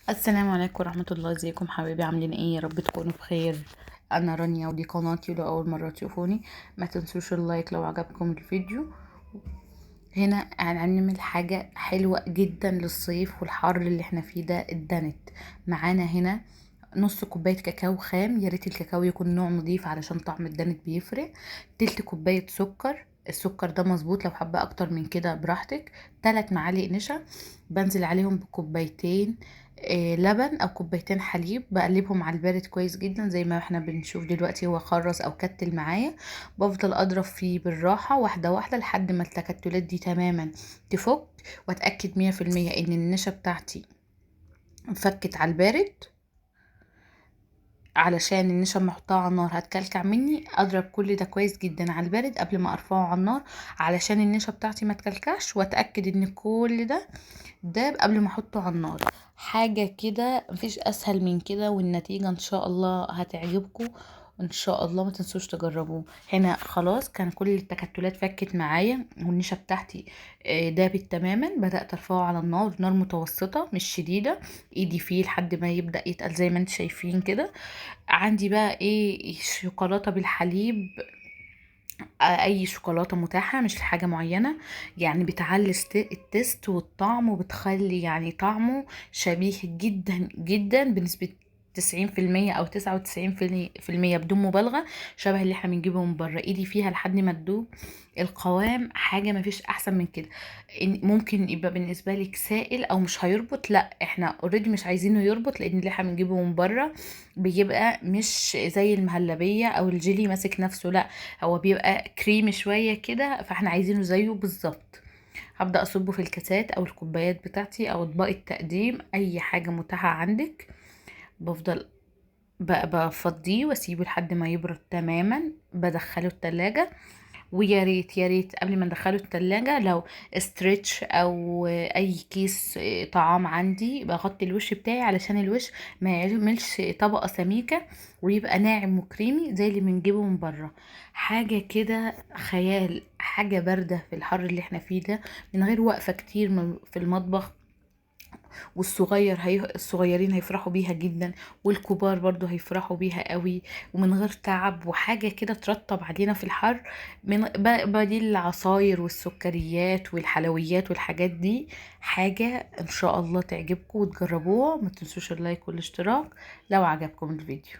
السلام عليكم ورحمة الله. ازيكم حبايبي؟ عاملين ايه؟ يا رب تكونوا بخير. انا رانيا ودي قناتي، ولو اول مرة تشوفوني ما تنسوش اللايك لو عجبكم الفيديو. هنا هنعمل حاجة حلوة جدا للصيف والحر اللي احنا فيه ده، الدنت. معانا هنا نص كوباية كاكاو خام، يا ريت الكاكاو يكون نوع نضيف علشان طعم الدنت بيفرق. تلت كوباية سكر، السكر ده مظبوط، لو حابة اكتر من كده براحتك. 3 معالق نشا، بنزل عليهم بكوبايتين لبن او كوبايتين حليب، بقلبهم على البارد كويس جدا زي ما احنا بنشوف دلوقتي هو خرز او كتل معايا. بفضل اضرب فيه بالراحة واحدة واحدة لحد ما التكتلات دي تماما تفك، واتأكد 100% ان النشا بتاعتي فكت على البارد، علشان النشا لما احطها على النار هتكلكع مني. اضرب كل ده كويس جدا على البارد قبل ما ارفعه على النار علشان النشا بتاعتي ما تكلكعش، واتاكد ان كل ده داب قبل ما احطه على النار. حاجه كده مفيش اسهل من كده، والنتيجه ان شاء الله هتعجبكم. ان شاء الله ما تنسوش تجربوه. هنا خلاص كان كل التكتلات فكت معايا والنشا بتاعتي دابت تماما. بدات ارفعه على النار، نار متوسطه مش شديده، ايدي فيه لحد ما يبدا يتقل زي ما انتم شايفين كده. عندي بقى ايه؟ شوكولاته بالحليب، اي شوكولاته متاحه، مش حاجه معينه. يعني بتعلي التست والطعم، وبتخلي يعني طعمه شبيه جدا جدا بنسبه 90% او 99% بدون مبالغه، شبه اللي احنا بنجيبه من بره. ايدي فيها لحد ما تدوب. القوام حاجه مفيش احسن من كده. ممكن يبقى بالنسبه لك سائل او مش هيربط، لا احنا اوريدي مش عايزينه يربط، لان اللي احنا بنجيبه من بره بيبقى مش زي المهلبيه او الجيلي ماسك نفسه، لا هو بيبقى كريمي شوية كده، فاحنا عايزينه زيه بالظبط. هبدأ اصبه في الكاسات او الكوبايات بتاعتي او اطباق التقديم، اي حاجة متاحة عندك. بفضل بقى بفضيه واسيبه لحد ما يبرد تماما، بدخله التلاجة. ويا ريت يا ريت قبل ما ندخله التلاجة، لو استرتش او اي كيس طعام عندي، بغطي الوش بتاعي علشان الوش ما يعملش طبقة سميكة ويبقى ناعم وكريمي زي اللي بنجيبه من بره. حاجة كده خيال، حاجة باردة في الحر اللي احنا فيه ده، من غير وقفة كتير في المطبخ. الصغيرين هيفرحوا بيها جدا، والكبار برضو هيفرحوا بيها قوي، ومن غير تعب، وحاجة كده ترطب علينا في الحر، من بديل العصاير والسكريات والحلويات والحاجات دي. حاجة ان شاء الله تعجبكم وتجربوها. ما تنسوش اللايك والاشتراك لو عجبكم الفيديو.